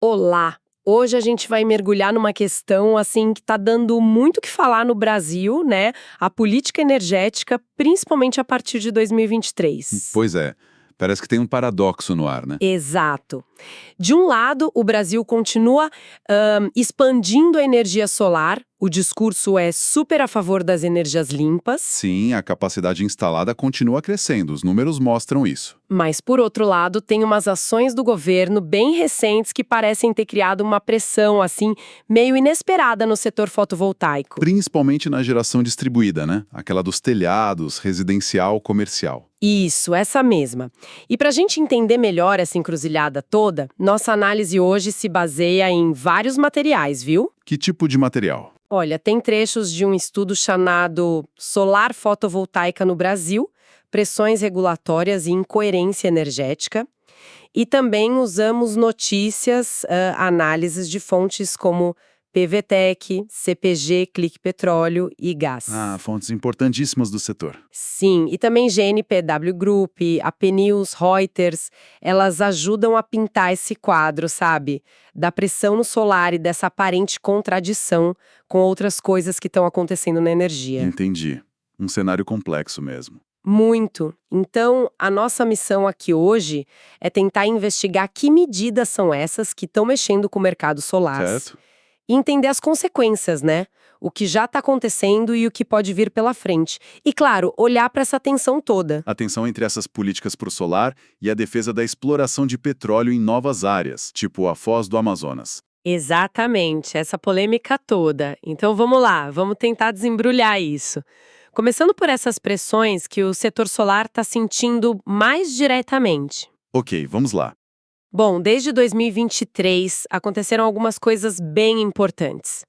Olá! Hoje a gente vai mergulhar numa questão assim que está dando muito o que falar no Brasil, né? A política energética, principalmente a partir de 2023. Pois é, parece que tem um paradoxo no ar, né? Exato. De um lado, o Brasil continua expandindo a energia solar, o discurso é super a favor das energias limpas. Sim, a capacidade instalada continua crescendo, os números mostram isso. Mas, por outro lado, tem umas ações do governo bem recentes que parecem ter criado uma pressão, assim, meio inesperada no setor fotovoltaico. Principalmente na geração distribuída, né? Aquela dos telhados, residencial, comercial. Isso, essa mesma. E para a gente entender melhor essa encruzilhada toda, nossa análise hoje se baseia em vários materiais, viu? Que tipo de material? Olha, tem trechos de um estudo chamado Solar Fotovoltaica no Brasil, Pressões Regulatórias e Incoerência Energética. E também usamos notícias, análises de fontes como PVTEC, CPG, Clique Petróleo e Gás. Ah, fontes importantíssimas do setor. Sim, e também GNPW Group, AP News, Reuters, elas ajudam a pintar esse quadro, sabe? Da pressão no solar e dessa aparente contradição com outras coisas que estão acontecendo na energia. Entendi. Um cenário complexo mesmo. Muito. Então, a nossa missão aqui hoje é tentar investigar que medidas são essas que estão mexendo com o mercado solar. Certo? E entender as consequências, né? O que já está acontecendo e o que pode vir pela frente. E, claro, olhar para essa tensão toda. A tensão entre essas políticas para o solar e a defesa da exploração de petróleo em novas áreas, tipo a Foz do Amazonas. Exatamente, essa polêmica toda. Então vamos lá, vamos tentar desembrulhar isso. Começando por essas pressões que o setor solar está sentindo mais diretamente. Ok, vamos lá. Bom, desde 2023 aconteceram algumas coisas bem importantes.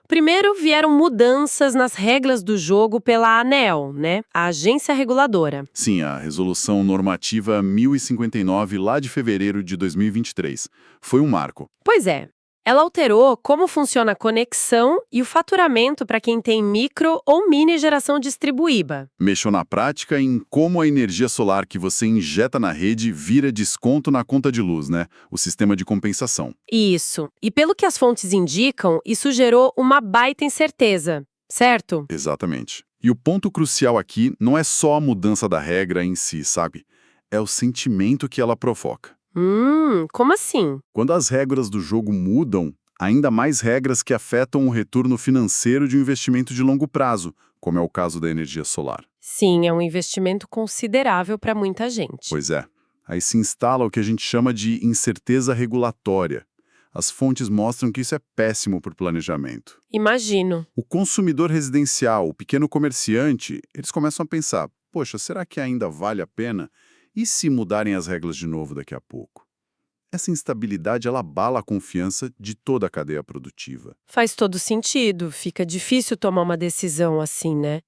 Primeiro, vieram mudanças nas regras do jogo pela ANEEL, né? A agência reguladora. Sim, a Resolução Normativa 1059, lá de fevereiro de 2023. Foi um marco. Pois é. Ela alterou como funciona a conexão e o faturamento para quem tem micro ou mini geração distribuída. Mexeu na prática em como a energia solar que você injeta na rede vira desconto na conta de luz, né? O sistema de compensação. Isso. E pelo que as fontes indicam, isso gerou uma baita incerteza, certo? Exatamente. E o ponto crucial aqui não é só a mudança da regra em si, sabe? É o sentimento que ela provoca. Como assim? Quando as regras do jogo mudam, ainda mais regras que afetam o retorno financeiro de um investimento de longo prazo, como é o caso da energia solar. Sim, é um investimento considerável para muita gente. Pois é. Aí se instala o que a gente chama de incerteza regulatória. As fontes mostram que isso é péssimo para o planejamento. Imagino. O consumidor residencial, o pequeno comerciante, eles começam a pensar, poxa, será que ainda vale a pena? E se mudarem as regras de novo daqui a pouco? Essa instabilidade, ela abala a confiança de toda a cadeia produtiva. Faz todo sentido. Fica difícil tomar uma decisão assim, né?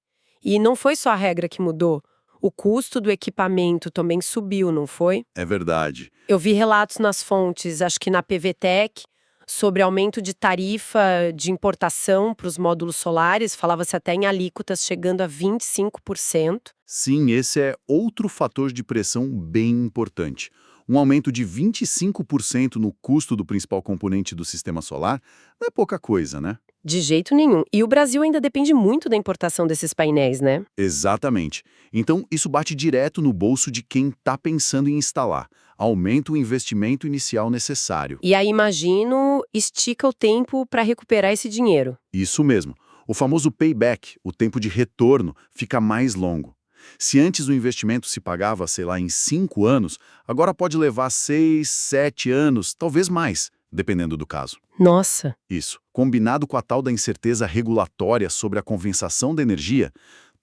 E não foi só a regra que mudou. O custo do equipamento também subiu, não foi? É verdade. Eu vi relatos nas fontes, acho que na PVTEC, sobre aumento de tarifa de importação para os módulos solares. Falava-se até em alíquotas chegando a 25%. Sim, esse é outro fator de pressão bem importante. Um aumento de 25% no custo do principal componente do sistema solar não é pouca coisa, né? De jeito nenhum. E o Brasil ainda depende muito da importação desses painéis, né? Exatamente. Então, isso bate direto no bolso de quem está pensando em instalar. Aumenta o investimento inicial necessário. E aí, imagino, estica o tempo para recuperar esse dinheiro. Isso mesmo. O famoso payback, o tempo de retorno, fica mais longo. Se antes o investimento se pagava, sei lá, em 5 anos, agora pode levar 6, 7 anos, talvez mais, dependendo do caso. Nossa! Isso, combinado com a tal da incerteza regulatória sobre a compensação da energia,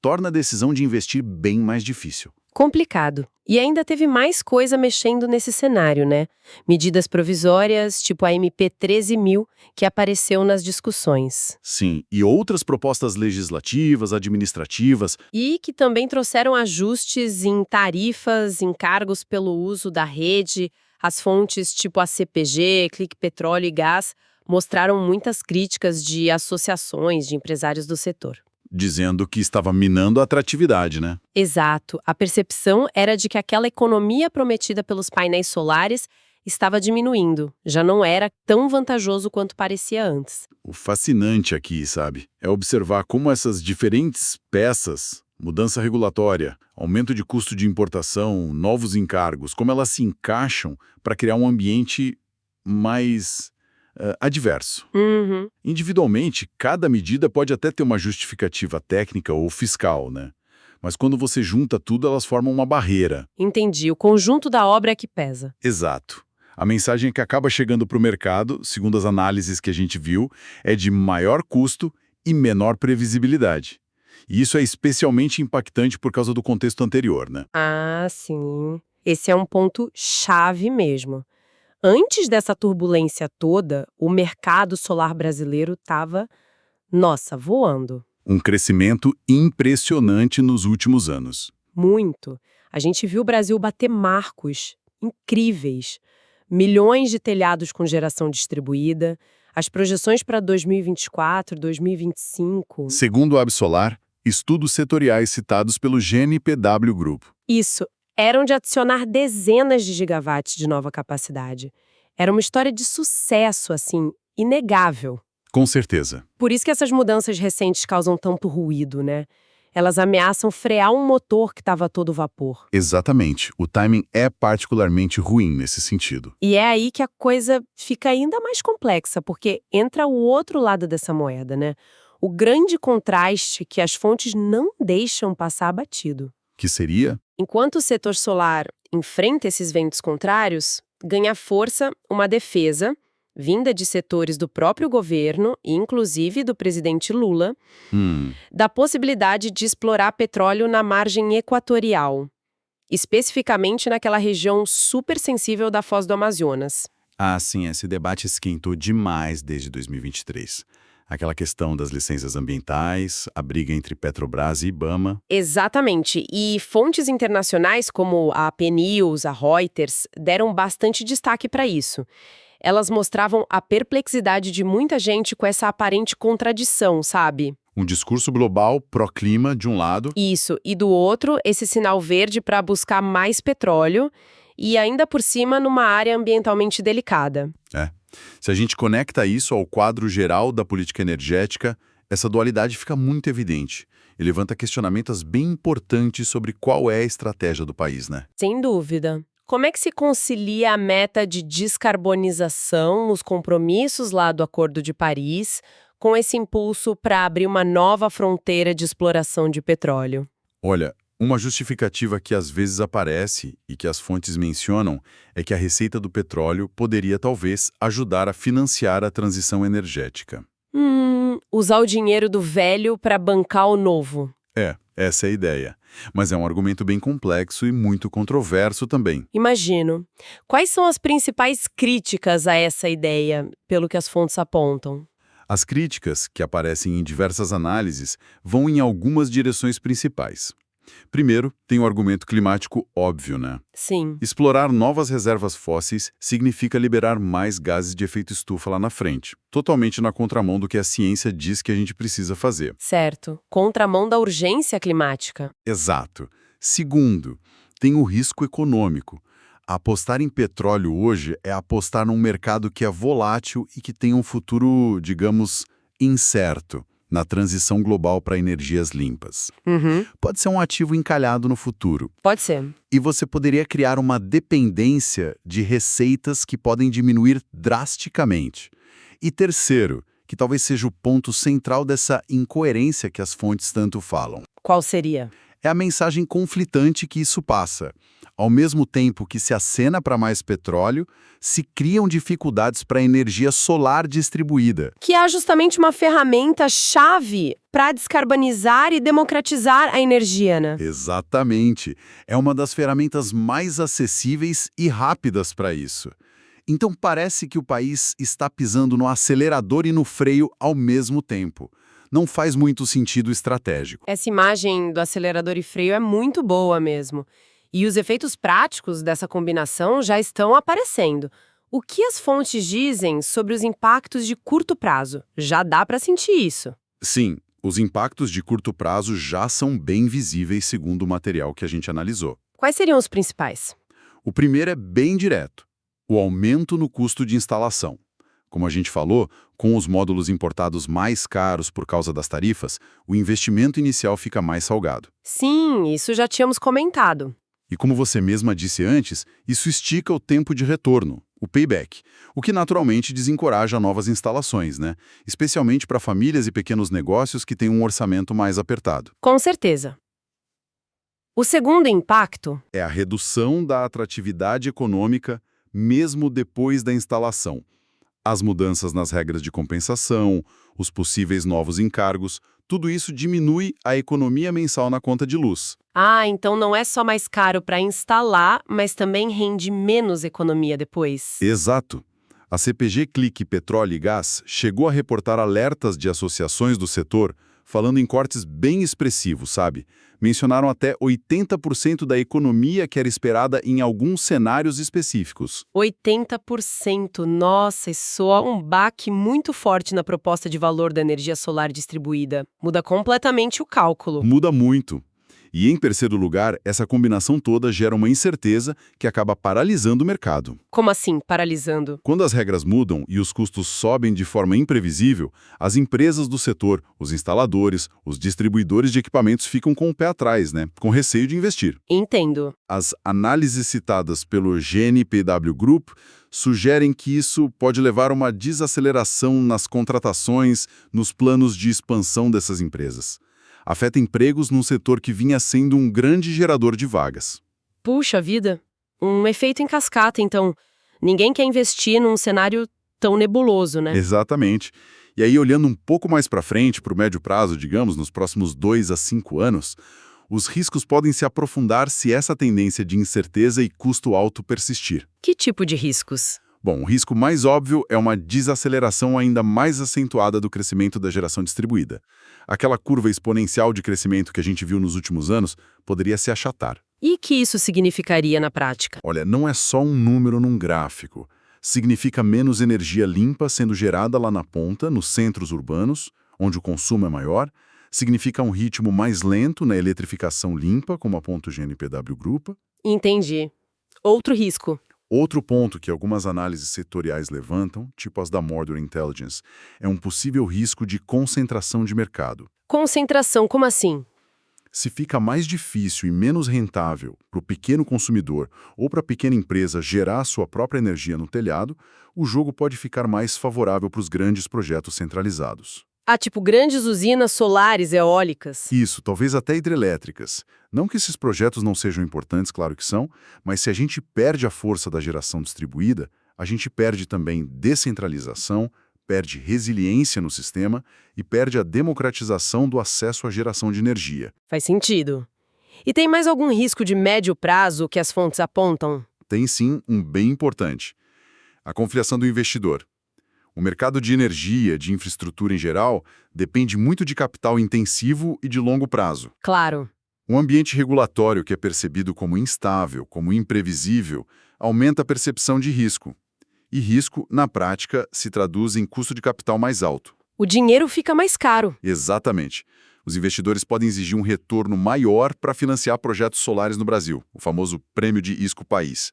torna a decisão de investir bem mais difícil. Complicado. E ainda teve mais coisa mexendo nesse cenário, né? Medidas provisórias, tipo a MP 13.000, que apareceu nas discussões. Sim, e outras propostas legislativas, administrativas. E que também trouxeram ajustes em tarifas, encargos pelo uso da rede. As fontes tipo a CPG, Clique Petróleo e Gás mostraram muitas críticas de associações de empresários do setor. Dizendo que estava minando a atratividade, né? Exato. A percepção era de que aquela economia prometida pelos painéis solares estava diminuindo, já não era tão vantajoso quanto parecia antes. O fascinante aqui, sabe, é observar como essas diferentes peças, mudança regulatória, aumento de custo de importação, novos encargos, como elas se encaixam para criar um ambiente mais adverso. Uhum. Individualmente, cada medida pode até ter uma justificativa técnica ou fiscal, né? Mas quando você junta tudo, elas formam uma barreira. Entendi, o conjunto da obra é que pesa. Exato. A mensagem que acaba chegando para o mercado, segundo as análises que a gente viu, é de maior custo e menor previsibilidade. E isso é especialmente impactante por causa do contexto anterior, né? Ah, sim. Esse é um ponto chave mesmo. Antes dessa turbulência toda, o mercado solar brasileiro estava, nossa, voando. Um crescimento impressionante nos últimos anos. Muito. A gente viu o Brasil bater marcos incríveis. Milhões de telhados com geração distribuída. As projeções para 2024, 2025... Segundo o Absolar, estudos setoriais citados pelo GNPW Group. Isso, eram de adicionar dezenas de gigawatts de nova capacidade. Era uma história de sucesso, assim, inegável. Com certeza. Por isso que essas mudanças recentes causam tanto ruído, né? Elas ameaçam frear um motor que estava a todo vapor. Exatamente. O timing é particularmente ruim nesse sentido. E é aí que a coisa fica ainda mais complexa, porque entra o outro lado dessa moeda, né? O grande contraste que as fontes não deixam passar batido. Que seria? Enquanto o setor solar enfrenta esses ventos contrários, ganha força uma defesa, vinda de setores do próprio governo, e inclusive do presidente Lula, da possibilidade de explorar petróleo na margem equatorial, especificamente naquela região super sensível da Foz do Amazonas. Ah, sim, esse debate esquentou demais desde 2023. Aquela questão das licenças ambientais, a briga entre Petrobras e Ibama. Exatamente. E fontes internacionais como a AP News, a Reuters, deram bastante destaque para isso. Elas mostravam a perplexidade de muita gente com essa aparente contradição, sabe? Um discurso global pró-clima, de um lado. Isso. E do outro, esse sinal verde para buscar mais petróleo e ainda por cima numa área ambientalmente delicada. Se a gente conecta isso ao quadro geral da política energética, essa dualidade fica muito evidente e levanta questionamentos bem importantes sobre qual é a estratégia do país, né? Sem dúvida. Como é que se concilia a meta de descarbonização, os compromissos lá do Acordo de Paris, com esse impulso para abrir uma nova fronteira de exploração de petróleo? Olha, uma justificativa que às vezes aparece e que as fontes mencionam é que a receita do petróleo poderia talvez ajudar a financiar a transição energética. Usar o dinheiro do velho para bancar o novo. Essa é a ideia. Mas é um argumento bem complexo e muito controverso também. Imagino. Quais são as principais críticas a essa ideia, pelo que as fontes apontam? As críticas, que aparecem em diversas análises, vão em algumas direções principais. Primeiro, tem o argumento climático óbvio, né? Sim. Explorar novas reservas fósseis significa liberar mais gases de efeito estufa lá na frente, totalmente na contramão do que a ciência diz que a gente precisa fazer. Certo. Contramão da urgência climática. Exato. Segundo, tem o risco econômico. Apostar em petróleo hoje é apostar num mercado que é volátil e que tem um futuro, digamos, incerto na transição global para energias limpas. Pode ser um ativo encalhado no futuro. Pode ser. E você poderia criar uma dependência de receitas que podem diminuir drasticamente. E terceiro, que talvez seja o ponto central dessa incoerência que as fontes tanto falam. Qual seria? É a mensagem conflitante que isso passa. Ao mesmo tempo que se acena para mais petróleo, se criam dificuldades para a energia solar distribuída. Que é justamente uma ferramenta-chave para descarbonizar e democratizar a energia, né? Exatamente. É uma das ferramentas mais acessíveis e rápidas para isso. Então parece que o país está pisando no acelerador e no freio ao mesmo tempo. Não faz muito sentido estratégico. Essa imagem do acelerador e freio é muito boa mesmo. E os efeitos práticos dessa combinação já estão aparecendo. O que as fontes dizem sobre os impactos de curto prazo? Já dá para sentir isso. Sim, os impactos de curto prazo já são bem visíveis segundo o material que a gente analisou. Quais seriam os principais? O primeiro é bem direto. O aumento no custo de instalação. Como a gente falou, com os módulos importados mais caros por causa das tarifas, o investimento inicial fica mais salgado. Sim, isso já tínhamos comentado. E como você mesma disse antes, isso estica o tempo de retorno, o payback, o que naturalmente desencoraja novas instalações, né? Especialmente para famílias e pequenos negócios que têm um orçamento mais apertado. Com certeza. O segundo impacto É a redução da atratividade econômica mesmo depois da instalação. As mudanças nas regras de compensação, os possíveis novos encargos, tudo isso diminui a economia mensal na conta de luz. então não é só mais caro para instalar, mas também rende menos economia depois. Exato. A CPG Clique Petróleo e Gás chegou a reportar alertas de associações do setor, falando em cortes bem expressivos, sabe? Mencionaram até 80% da economia que era esperada em alguns cenários específicos. 80%, nossa, isso soa um baque muito forte na proposta de valor da energia solar distribuída. Muda completamente o cálculo. Muda muito. E, em terceiro lugar, essa combinação toda gera uma incerteza que acaba paralisando o mercado. Como assim, paralisando? Quando as regras mudam e os custos sobem de forma imprevisível, as empresas do setor, os instaladores, os distribuidores de equipamentos ficam com o pé atrás, né? Com receio de investir. Entendo. As análises citadas pelo GNPW Group sugerem que isso pode levar a uma desaceleração nas contratações, nos planos de expansão dessas empresas. Afeta empregos num setor que vinha sendo um grande gerador de vagas. Puxa vida, um efeito em cascata, então. Ninguém quer investir num cenário tão nebuloso, né? Exatamente. E aí, olhando um pouco mais para frente, para o médio prazo, digamos, nos próximos 2 a 5 anos, os riscos podem se aprofundar se essa tendência de incerteza e custo alto persistir. Que tipo de riscos? Bom, o risco mais óbvio é uma desaceleração ainda mais acentuada do crescimento da geração distribuída. Aquela curva exponencial de crescimento que a gente viu nos últimos anos poderia se achatar. E que isso significaria na prática? Olha, não é só um número num gráfico. Significa menos energia limpa sendo gerada lá na ponta, nos centros urbanos, onde o consumo é maior. Significa um ritmo mais lento na eletrificação limpa, como aponta o GNPW Group. Entendi. Outro risco. Outro ponto que algumas análises setoriais levantam, tipo as da Mordor Intelligence, é um possível risco de concentração de mercado. Concentração, como assim? Se fica mais difícil e menos rentável para o pequeno consumidor ou para a pequena empresa gerar sua própria energia no telhado, o jogo pode ficar mais favorável para os grandes projetos centralizados. Tipo grandes usinas solares, eólicas. Isso, talvez até hidrelétricas. Não que esses projetos não sejam importantes, claro que são, mas se a gente perde a força da geração distribuída, a gente perde também descentralização, perde resiliência no sistema e perde a democratização do acesso à geração de energia. Faz sentido. E tem mais algum risco de médio prazo que as fontes apontam? Tem sim um bem importante: a confiliação do investidor. O mercado de energia, de infraestrutura em geral, depende muito de capital intensivo e de longo prazo. Claro. Um ambiente regulatório que é percebido como instável, como imprevisível, aumenta a percepção de risco. E risco, na prática, se traduz em custo de capital mais alto. O dinheiro fica mais caro. Exatamente. Os investidores podem exigir um retorno maior para financiar projetos solares no Brasil, o famoso Prêmio de Isco País.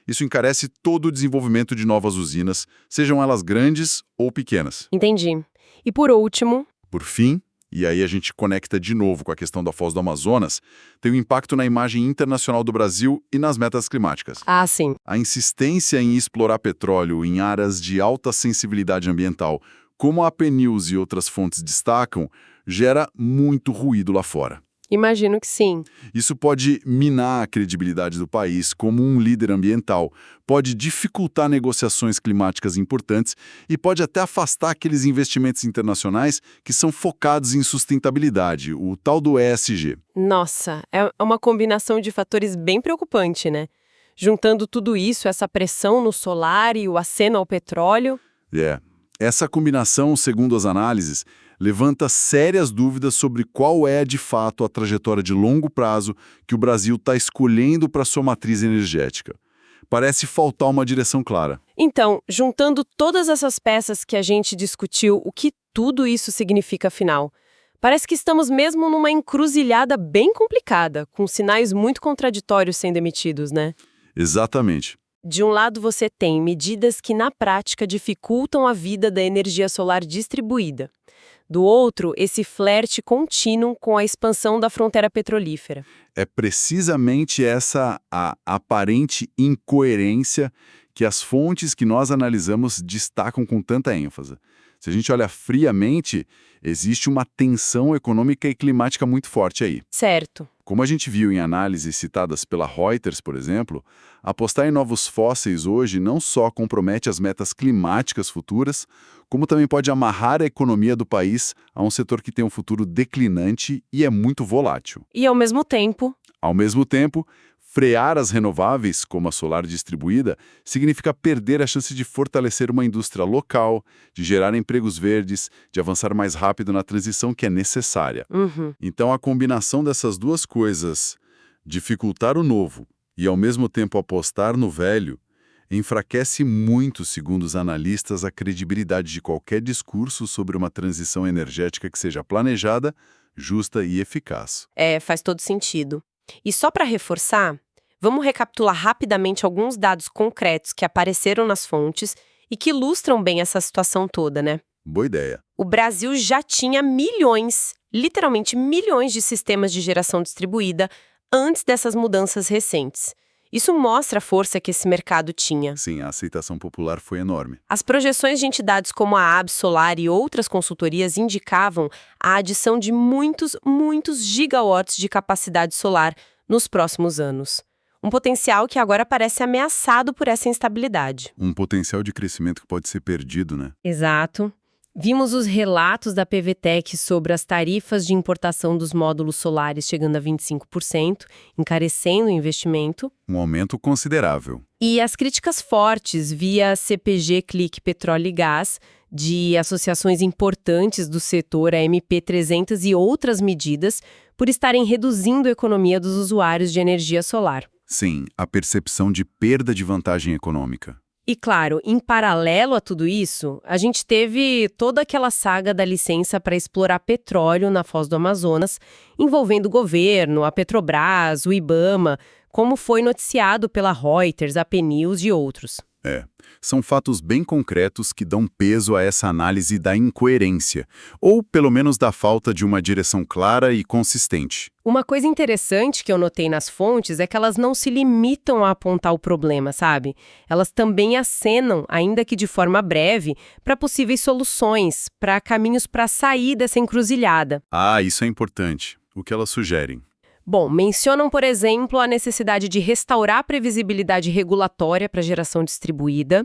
Isso encarece todo o desenvolvimento de novas usinas, sejam elas grandes ou pequenas. Entendi. E por último... Por fim, e aí a gente conecta de novo com a questão da Foz do Amazonas, tem um impacto na imagem internacional do Brasil e nas metas climáticas. Sim. A insistência em explorar petróleo em áreas de alta sensibilidade ambiental, como a PNews e outras fontes destacam, gera muito ruído lá fora. Imagino que sim. Isso pode minar a credibilidade do país como um líder ambiental, pode dificultar negociações climáticas importantes e pode até afastar aqueles investimentos internacionais que são focados em sustentabilidade, o tal do ESG. Nossa, é uma combinação de fatores bem preocupante, né? Juntando tudo isso, essa pressão no solar e o aceno ao petróleo... Essa combinação, segundo as análises, levanta sérias dúvidas sobre qual é, de fato, a trajetória de longo prazo que o Brasil está escolhendo para sua matriz energética. Parece faltar uma direção clara. Então, juntando todas essas peças que a gente discutiu, o que tudo isso significa afinal? Parece que estamos mesmo numa encruzilhada bem complicada, com sinais muito contraditórios sendo emitidos, né? Exatamente. De um lado, você tem medidas que, na prática, dificultam a vida da energia solar distribuída. Do outro, esse flerte contínuo com a expansão da fronteira petrolífera. É precisamente essa a aparente incoerência que as fontes que nós analisamos destacam com tanta ênfase. Se a gente olha friamente, existe uma tensão econômica e climática muito forte aí. Certo. Como a gente viu em análises citadas pela Reuters, por exemplo, apostar em novos fósseis hoje não só compromete as metas climáticas futuras, como também pode amarrar a economia do país a um setor que tem um futuro declinante e é muito volátil. E, ao mesmo tempo, Frear as renováveis, como a solar distribuída, significa perder a chance de fortalecer uma indústria local, de gerar empregos verdes, de avançar mais rápido na transição que é necessária. Então, a combinação dessas duas coisas, dificultar o novo e, ao mesmo tempo, apostar no velho, enfraquece muito, segundo os analistas, a credibilidade de qualquer discurso sobre uma transição energética que seja planejada, justa e eficaz. faz todo sentido. E só para reforçar, vamos recapitular rapidamente alguns dados concretos que apareceram nas fontes e que ilustram bem essa situação toda, né? Boa ideia. O Brasil já tinha milhões, literalmente milhões de sistemas de geração distribuída antes dessas mudanças recentes. Isso mostra a força que esse mercado tinha. Sim, a aceitação popular foi enorme. As projeções de entidades como a Absolar e outras consultorias indicavam a adição de muitos gigawatts de capacidade solar nos próximos anos. Um potencial que agora parece ameaçado por essa instabilidade. Um potencial de crescimento que pode ser perdido, né? Exato. Vimos os relatos da PVTEC sobre as tarifas de importação dos módulos solares chegando a 25%, encarecendo o investimento. Um aumento considerável. E as críticas fortes via CPG, Clique, Petróleo e Gás, de associações importantes do setor, a MP300 e outras medidas, por estarem reduzindo a economia dos usuários de energia solar. Sim, a percepção de perda de vantagem econômica. E claro, em paralelo a tudo isso, a gente teve toda aquela saga da licença para explorar petróleo na Foz do Amazonas, envolvendo o governo, a Petrobras, o IBAMA, como foi noticiado pela Reuters, a PNews e outros. São fatos bem concretos que dão peso a essa análise da incoerência, ou pelo menos da falta de uma direção clara e consistente. Uma coisa interessante que eu notei nas fontes é que elas não se limitam a apontar o problema, sabe? Elas também acenam, ainda que de forma breve, para possíveis soluções, para caminhos para sair dessa encruzilhada. Ah, isso é importante. O que elas sugerem? Bom, mencionam, por exemplo, a necessidade de restaurar a previsibilidade regulatória para a geração distribuída,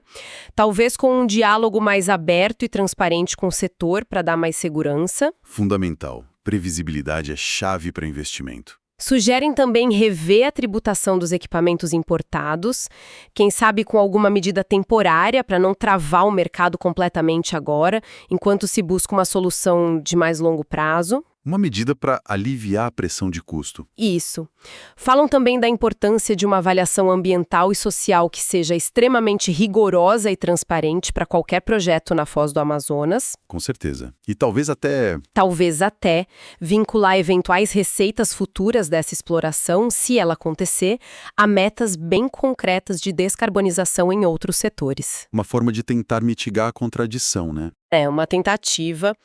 talvez com um diálogo mais aberto e transparente com o setor para dar mais segurança. Fundamental. Previsibilidade é chave para investimento. Sugerem também rever a tributação dos equipamentos importados, quem sabe com alguma medida temporária para não travar o mercado completamente agora, enquanto se busca uma solução de mais longo prazo. Uma medida para aliviar a pressão de custo. Isso. Falam também da importância de uma avaliação ambiental e social que seja extremamente rigorosa e transparente para qualquer projeto na Foz do Amazonas. Com certeza. E talvez até vincular eventuais receitas futuras dessa exploração, se ela acontecer, a metas bem concretas de descarbonização em outros setores. uma forma de tentar mitigar a contradição, né? É uma tentativa.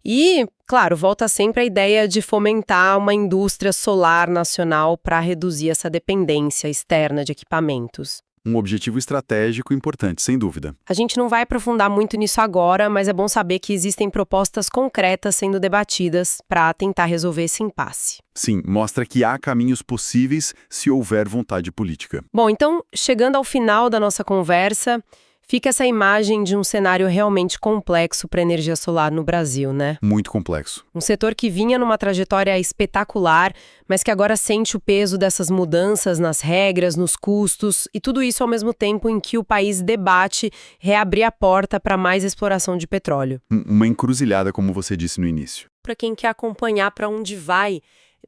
E, claro, volta sempre a ideia de fomentar uma indústria solar nacional para reduzir essa dependência externa de equipamentos. Um objetivo estratégico importante, sem dúvida. A gente não vai aprofundar muito nisso agora, mas é bom saber que existem propostas concretas sendo debatidas para tentar resolver esse impasse. Sim, mostra que há caminhos possíveis se houver vontade política. Bom, então, chegando ao final da nossa conversa, fica essa imagem de um cenário realmente complexo para a energia solar no Brasil, né? Muito complexo. Um setor que vinha numa trajetória espetacular, mas que agora sente o peso dessas mudanças nas regras, nos custos, e tudo isso ao mesmo tempo em que o país debate reabrir a porta para mais exploração de petróleo. Uma encruzilhada, como você disse no início. Para quem quer acompanhar para onde vai,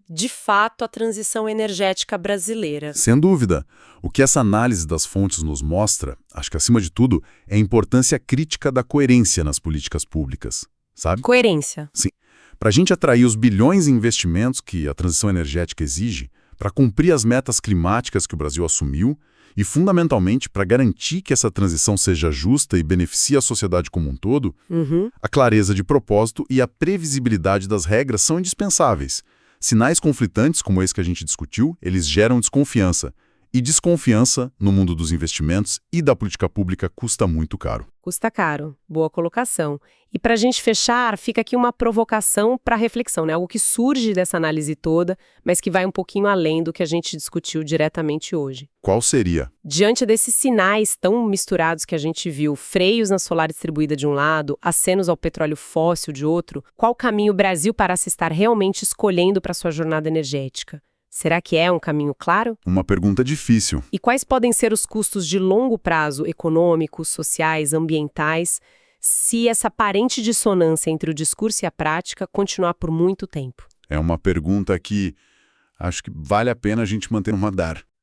de fato, a transição energética brasileira. Sem dúvida. O que essa análise das fontes nos mostra, acho que acima de tudo, é a importância crítica da coerência nas políticas públicas, sabe? Coerência. Sim. Para a gente atrair os bilhões em investimentos que a transição energética exige, para cumprir as metas climáticas que o Brasil assumiu E, fundamentalmente, para garantir que essa transição seja justa e beneficie a sociedade como um todo, a clareza de propósito e a previsibilidade das regras são indispensáveis. Sinais conflitantes, como esse que a gente discutiu, eles geram desconfiança. E desconfiança, no mundo dos investimentos e da política pública, custa muito caro. Custa caro. Boa colocação. E para a gente fechar, fica aqui uma provocação para reflexão, né? Algo que surge dessa análise toda, mas que vai um pouquinho além do que a gente discutiu diretamente hoje. Qual seria? Diante desses sinais tão misturados que a gente viu, freios na solar distribuída de um lado, acenos ao petróleo fóssil de outro, qual caminho o Brasil parece estar realmente escolhendo para sua jornada energética? Será que é um caminho claro? Uma pergunta difícil. E quais podem ser os custos de longo prazo, econômicos, sociais, ambientais, se essa aparente dissonância entre o discurso e a prática continuar por muito tempo? É uma pergunta que acho que vale a pena a gente manter no radar.